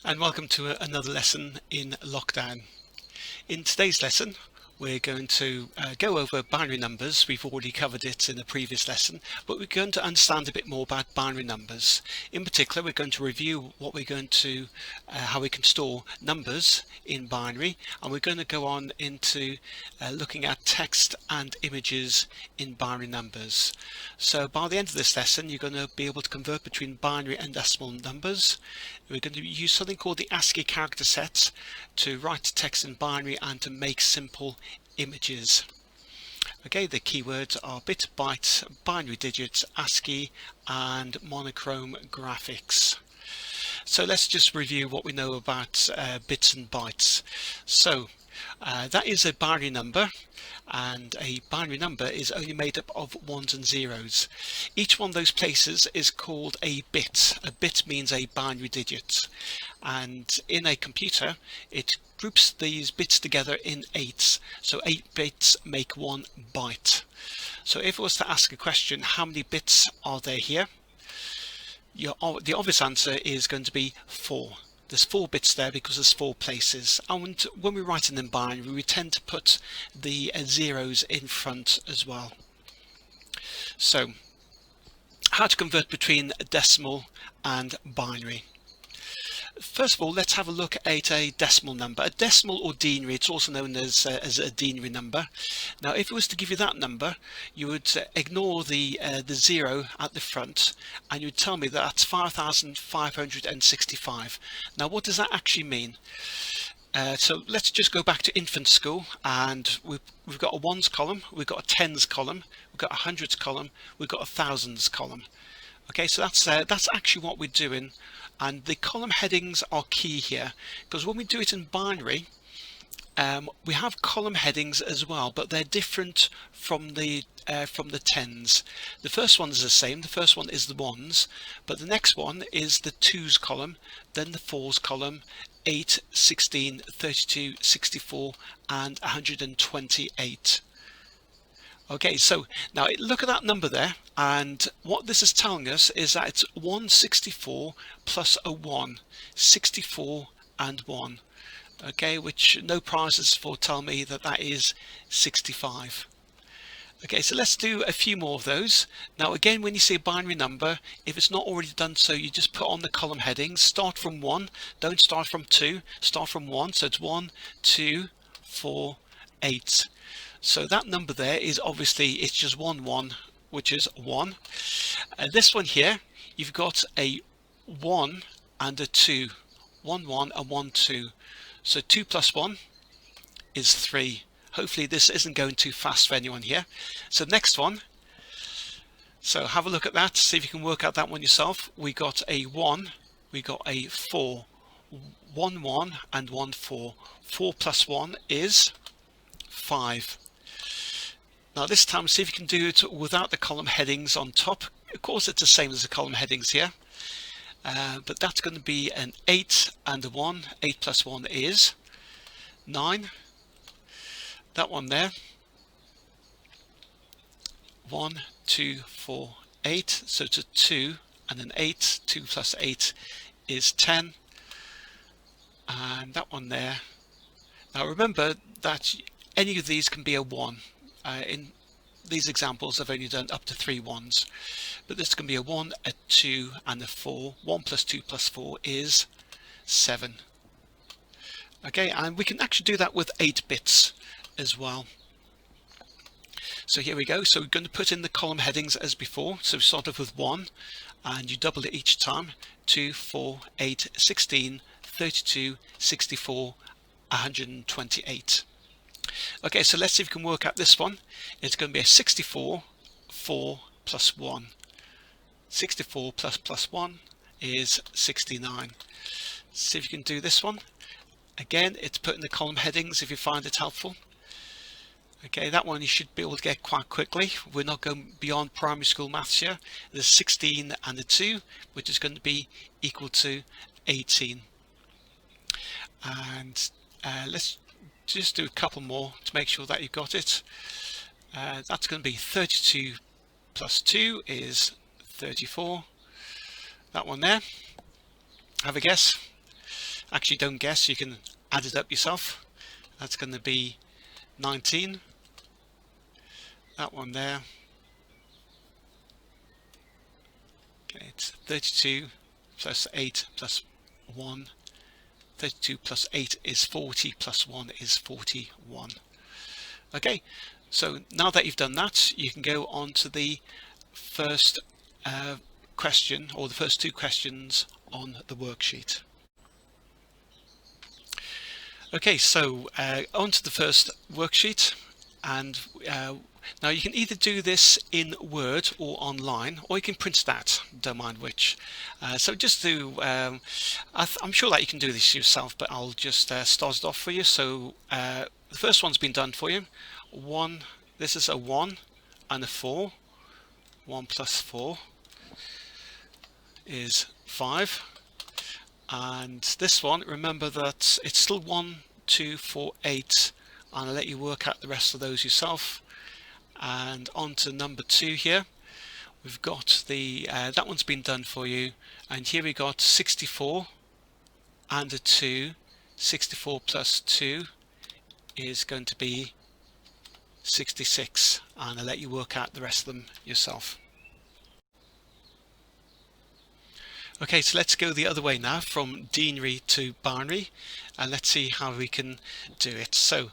And welcome to another lesson in lockdown. In today's lesson we're going to go over binary numbers. We've already covered it in the previous lesson, but we're going to understand a bit more about binary numbers. In particular, we're going to review how we can store numbers in binary, and we're going to go on into looking at text and images in binary numbers. So by the end of this lesson you're going to be able to convert between binary and decimal numbers. We're going to use something called the ASCII character set to write text in binary and to make simple images. Okay, the keywords are bit, byte, binary digits, ASCII and monochrome graphics. So let's just review what we know about bits and bytes. So that is a binary number, and a binary number is only made up of ones and zeros. Each one of those places is called a bit. A bit means a binary digit, and in a computer it groups these bits together in eights. So 8 bits make 1 byte. So if I was to ask a question, how many bits are there here? The obvious answer is going to be 4. There's 4 bits there because there's 4 places, and when we write in binary we tend to put the zeros in front as well. So how to convert between decimal and binary. First of all, let's have a look at a decimal number. A decimal, or denary, it's also known as a denary number. Now if it was to give you that number, you would ignore the 0 at the front, and you would tell me that that's 5,565. Now what does that actually mean? So let's just go back to infant school, and we've got a ones column, we've got a tens column, we've got a hundreds column, we've got a thousands column. Okay, so that's actually what we're doing, and the column headings are key here, because when we do it in binary we have column headings as well, but they're different from the tens. The first one is the same. The first one is the ones, but the next one is the twos column, then the fours column, 8, 16, 32, 64 and 128. Okay, so now look at that number there, and what this is telling us is that it's 164 plus a 1, 64 and 1. Okay, which no prizes for tell me that that is 65. Okay, so let's do a few more of those. Now again, when you see a binary number, if it's not already done so, you just put on the column headings. Start from 1, don't start from 2, start from 1. So it's 1, 2, 4, 8. So that number there is obviously, it's just 1, 1, which is 1. And this one here, you've got a 1 and a 2. 1, 1 and 1, 2. So 2 plus 1 is 3. Hopefully this isn't going too fast for anyone here. So next one, so have a look at that, see if you can work out that one yourself. We got a 1, we got a 4. 1, 1 and 1, 4. 4 plus 1 is 5. Now this time, see if you can do it without the column headings on top. Of course it's the same as the column headings here, but that's going to be an 8 and a 1. 8 plus 1 is 9. That one there, 1, 2, 4, 8. So it's a 2 and an 8. 2 plus 8 is 10. And that one there. Now remember that any of these can be a 1. In these examples I've only done up to 3 ones, but this can be a 1, a 2 and a 4. 1 plus 2 plus 4 is 7. Okay, and we can actually do that with 8 bits as well. So here we go. So we're going to put in the column headings as before. So we start off with 1 and you double it each time. 2, 4, 8, 16, 32, 64, 128. Okay, so let's see if we can work out this one. It's going to be a 64, 4 plus 1. 64 plus 1 is 69. See if you can do this one. Again, it's put in the column headings if you find it helpful. Okay, that one you should be able to get quite quickly. We're not going beyond primary school maths here. There's 16 and a 2, which is going to be equal to 18. And let's just do a couple more to make sure that you got it. That's going to be 32 plus 2 is 34. That one there. Have a guess. Actually, don't guess, you can add it up yourself. That's going to be 19. That one there. Okay, it's 32 plus 8 plus 1. 32 plus 8 is 40 plus 1 is 41. Okay, so now that you've done that, you can go on to the first question, or the first two questions on the worksheet. Okay, so on to the first worksheet, and now you can either do this in Word or online, or you can print it out, don't mind which. So just do, I'm sure that you can do this yourself, but I'll just start it off for you. So the first one's been done for you. This is a 1 and a 4. 1 plus 4 is 5. And this one, remember that it's still 1, 2, 4, 8, and I'll let you work out the rest of those yourself. And on to number 2 here, we've got the that one's been done for you, and here we got 64 and a 2. 64 plus 2 is going to be 66, and I'll let you work out the rest of them yourself. Okay, so let's go the other way now, from denary to binary, and let's see how we can do it. So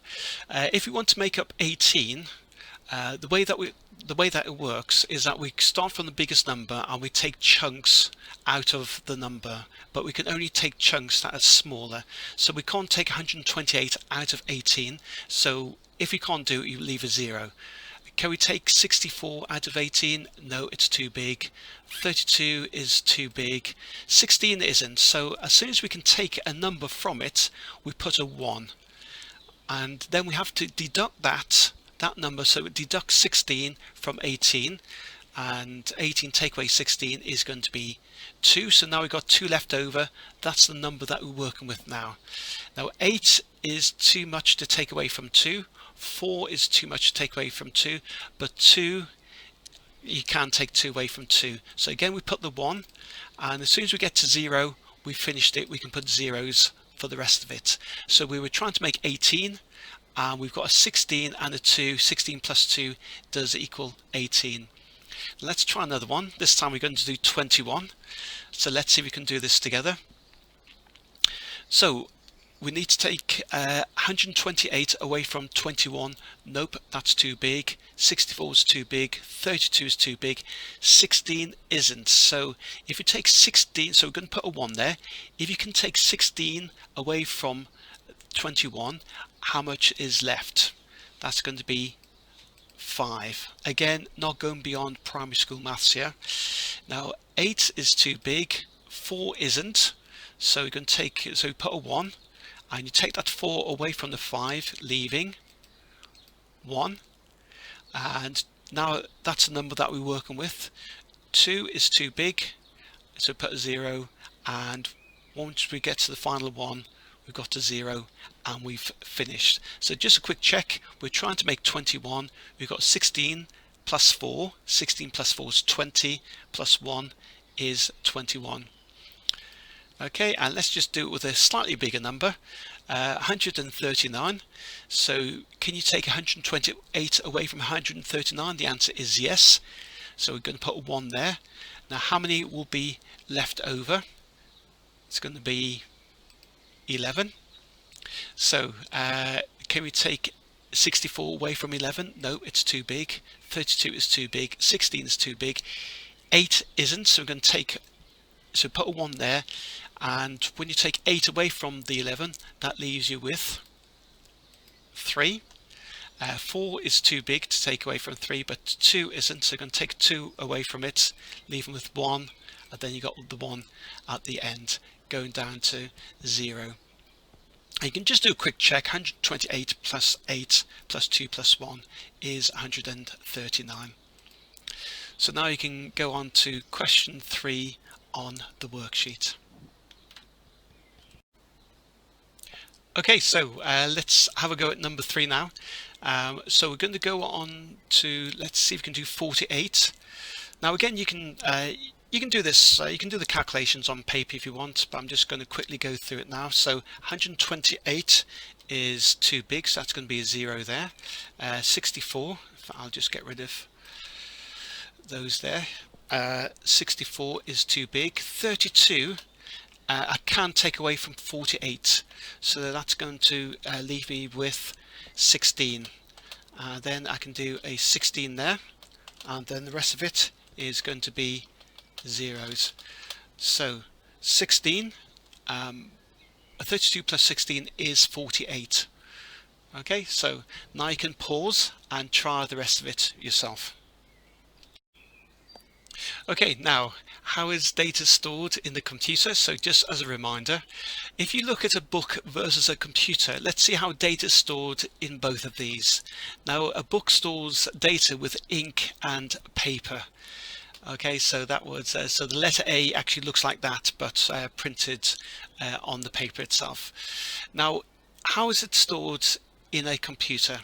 if we want to make up 18, the way that it works is that we start from the biggest number and we take chunks out of the number, but we can only take chunks that are smaller. So we can't take 128 out of 18, so if we can't do it, you leave a 0. Can we take 64 out of 18? No, it's too big. 32 is too big. 16 isn't. So as soon as we can take a number from it, we put a 1. And then we have to deduct that number. So it deducts 16 from 18. And 18 take away 16 is going to be 2. So now we've got 2 left over. That's the number that we're working with now. Now 8 is too much to take away from 2. 4 is too much to take away from 2, but 2, you can take 2 away from 2. So again, we put the 1, and as soon as we get to 0, we finished it. We can put zeros for the rest of it. So we were trying to make 18, and we've got a 16 and a 2. 16 plus 2 does equal 18. Let's try another one. This time we're going to do 21. So let's see if we can do this together. So we need to take 128 away from 21. Nope, that's too big. 64 is too big. 32 is too big. 16 isn't. So if you take 16, so we're going to put a 1 there. If you can take 16 away from 21, how much is left? That's going to be 5. Again, not going beyond primary school maths here. Now 8 is too big. 4 isn't. So we're going to take, so we put a 1. And you take that 4 away from the 5, leaving 1. And now that's the number that we're working with. 2 is too big, so put a 0. And once we get to the final one, we've got a 0, and we've finished. So just a quick check. We're trying to make 21. We've got 16 plus 4. 16 plus 4 is 20, plus 1 is 21. Okay, and let's just do it with a slightly bigger number, 139. So can you take 128 away from 139? The answer is yes. So we're going to put a 1 there. Now how many will be left over? It's going to be 11. So can we take 64 away from 11? No, it's too big. 32 is too big. 16 is too big. 8 isn't, so we're going to take, so put a 1 there. And when you take 8 away from the 11, that leaves you with 3. 4 is too big to take away from 3, but 2 isn't, so you're going to take 2 away from it, leaving with 1, and then you got the 1 at the end, going down to 0. And you can just do a quick check. 128 plus 8 plus 2 plus 1 is 139. So now you can go on to question 3 on the worksheet. Okay, so let's have a go at number 3 now. So we're going to go on to, let's see if we can do 48. Now again, you can you can do this, you can do the calculations on paper if you want, but I'm just going to quickly go through it now. So 128 is too big, so that's going to be a 0 there. 64, I'll just get rid of those there. 64 is too big. 32 I can take away from 48, so that's going to leave me with 16. Then I can do a 16 there, and then the rest of it is going to be zeros. So 16, 32 plus 16 is 48. Okay, so now you can pause and try the rest of it yourself. Okay, now how is data stored in the computer? So just as a reminder, if you look at a book versus a computer, let's see how data is stored in both of these. Now a book stores data with ink and paper. Okay, so that was so the letter A actually looks like that, but printed on the paper itself. Now how is it stored in a computer?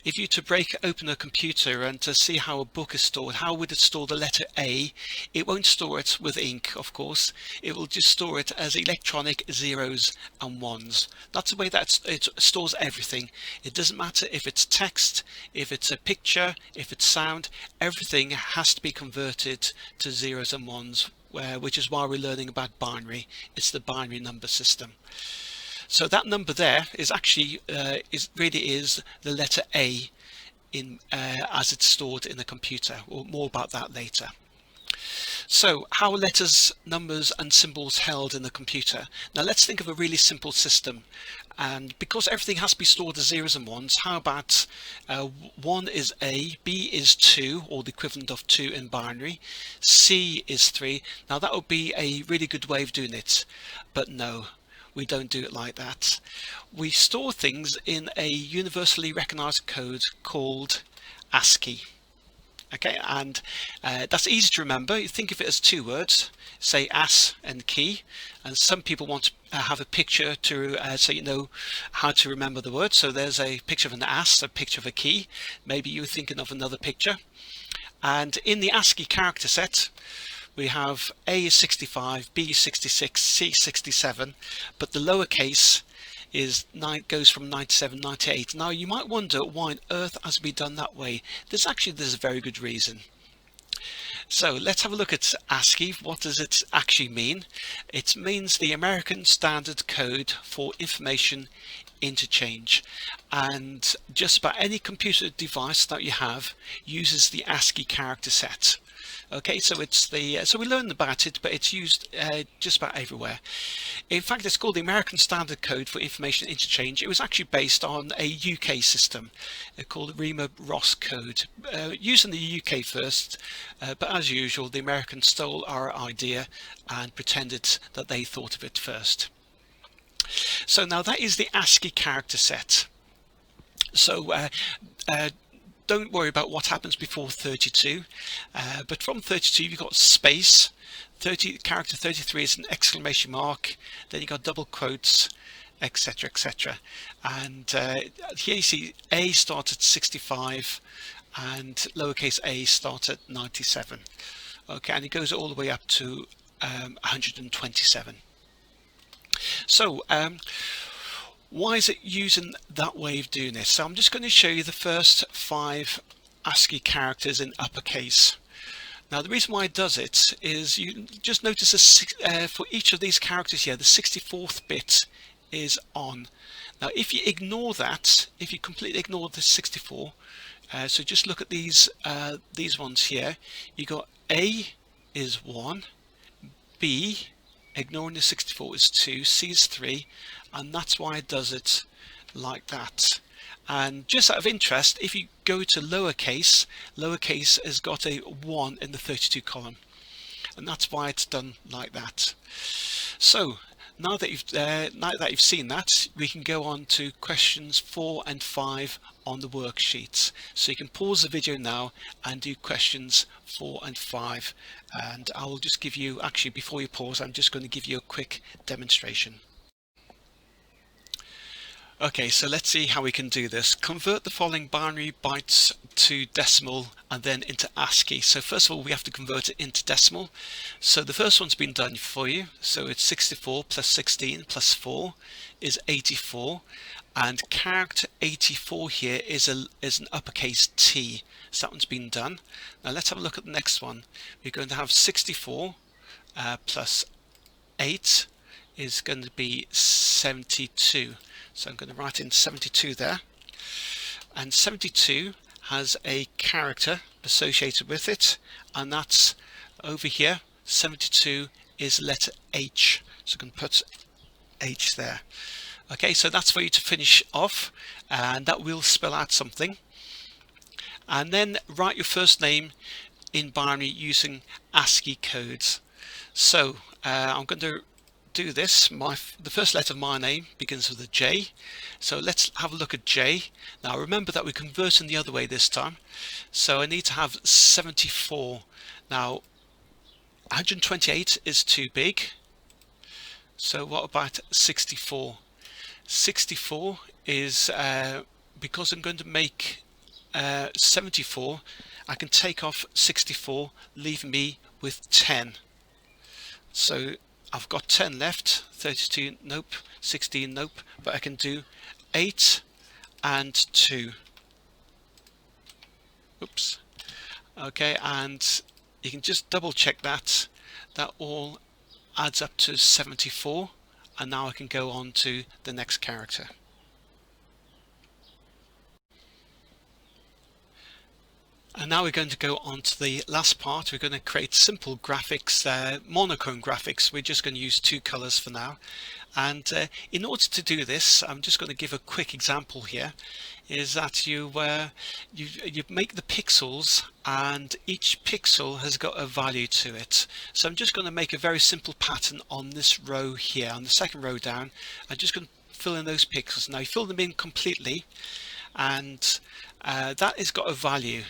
If you to break open a computer and to see how a book is stored, how would it store the letter A? It won't store it with ink, of course. It will just store it as electronic zeros and ones. That's the way that it stores everything. It doesn't matter if it's text, if it's a picture, if it's sound, everything has to be converted to zeros and ones, which is why we're learning about binary. It's the binary number system. So that number there is actually really is the letter A in as it's stored in the computer. Or more about that later. So how are letters, numbers and symbols held in the computer? Now let's think of a really simple system, and because everything has to be stored as zeros and ones, how about 1 is A, B is 2, or the equivalent of 2 in binary, C is 3. Now that would be a really good way of doing it, but no. We don't do it like that. We store things in a universally recognized code called ASCII. Okay, and that's easy to remember. You think of it as 2 words, say AS and key, and some people want to have a picture to so you know how to remember the word. So there's a picture of an AS, a picture of a key. Maybe you're thinking of another picture. And in the ASCII character set, we have A is 65, B is 66, C is 67, but the lowercase is goes from 97, 98. Now you might wonder why on earth has it been done that way. There's a very good reason. So let's have a look at ASCII. What does it actually mean? It means the American Standard Code for Information Interchange, and just about any computer device that you have uses the ASCII character set. Okay, so it's the so we learned about it, but it's used just about everywhere. In fact, it's called the American Standard Code for Information Interchange. It was actually based on a UK system called the Riemer-Ross code, used in the UK first, but as usual, the Americans stole our idea and pretended that they thought of it first. So now that is the ASCII character set. So don't worry about what happens before 32, but from 32 you've got space. Character 33 is an exclamation mark, then you've got double quotes, etc, etc. And here you see A starts at 65 and lowercase a starts at 97. Okay, and it goes all the way up to 127. So why is it using that way of doing this? So I'm just going to show you the first 5 ASCII characters in uppercase. Now the reason why it does it is you just notice for each of these characters here, the 64th bit is on. Now if you ignore that, if you completely ignore the 64, so just look at these ones here, you got A is 1, B, ignoring the 64, is 2, C is 3, and that's why it does it like that. And just out of interest, if you go to lowercase has got a 1 in the 32 column, and that's why it's done like that. So now that you've seen that, we can go on to questions 4 and 5 on the worksheets. So you can pause the video now and do questions 4 and 5, and I will just give you, actually before you pause, I'm just going to give you a quick demonstration. Okay, so let's see how we can do this. Convert the following binary bytes to decimal and then into ASCII. So first of all, we have to convert it into decimal. So the first one's been done for you. So it's 64 plus 16 plus 4 is 84. And character 84 here is an uppercase T. So that one's been done. Now let's have a look at the next one. We're going to have 64 plus 8 is going to be 72. So I'm going to write in 72 there. And 72 has a character associated with it, and that's over here. 72 is letter H. So I can put H there. Okay, so that's for you to finish off, and that will spell out something. And then write your first name in binary using ASCII codes. So I'm going to do this. The first letter of my name begins with a J. So let's have a look at J. Now remember that we're converting the other way this time. So I need to have 74. Now 128 is too big. So what about 64? 64 is, because I'm going to make 74, I can take off 64, leaving me with 10. So I've got 10 left, 32, nope, 16, nope, but I can do 8 and 2. Oops. Okay, and you can just double check that all adds up to 74, and now I can go on to the next character. And now we're going to go on to the last part. We're going to create simple graphics, monochrome graphics. We're just going to use two colors for now. And in order to do this, I'm just going to give a quick example here. Is that you make the pixels, and each pixel has got a value to it. So I'm just going to make a very simple pattern on this row here, on the second row down. I'm just going to fill in those pixels. Now you fill them in completely, and that has got a value.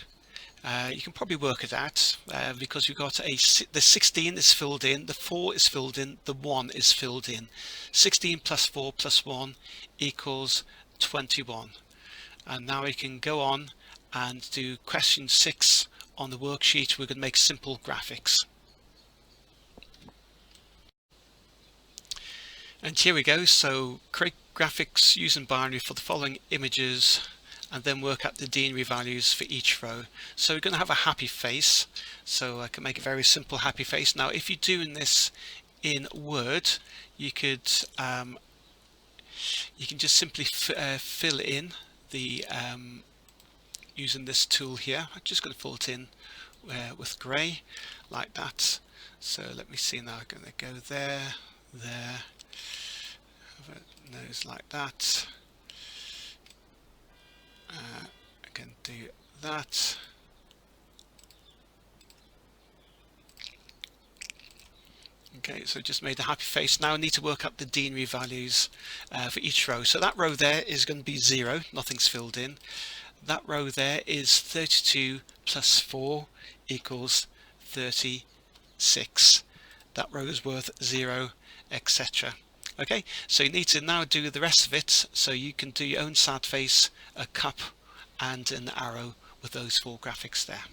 You can probably work it out because you've got the 16 is filled in, the 4 is filled in, the 1 is filled in. 16 plus 4 plus 1 equals 21. And now we can go on and do question 6 on the worksheet. We're going to make simple graphics. And here we go. So create graphics using binary for the following images, and then work out the denary values for each row. So we're going to have a happy face. So I can make a very simple happy face. Now if you're doing this in Word, you could you can just simply fill in the using this tool here. I'm just going to fill it in with grey like that. So let me see now. I'm going to go there, have a nose like that. I can do that. Okay, so just made a happy face. Now I need to work up the denary values for each row. So that row there is going to be 0, nothing's filled in. That row there is 32 plus 4 equals 36. That row is worth 0, etc. Okay, so you need to now do the rest of it, so you can do your own sad face, a cup and an arrow with those 4 graphics there.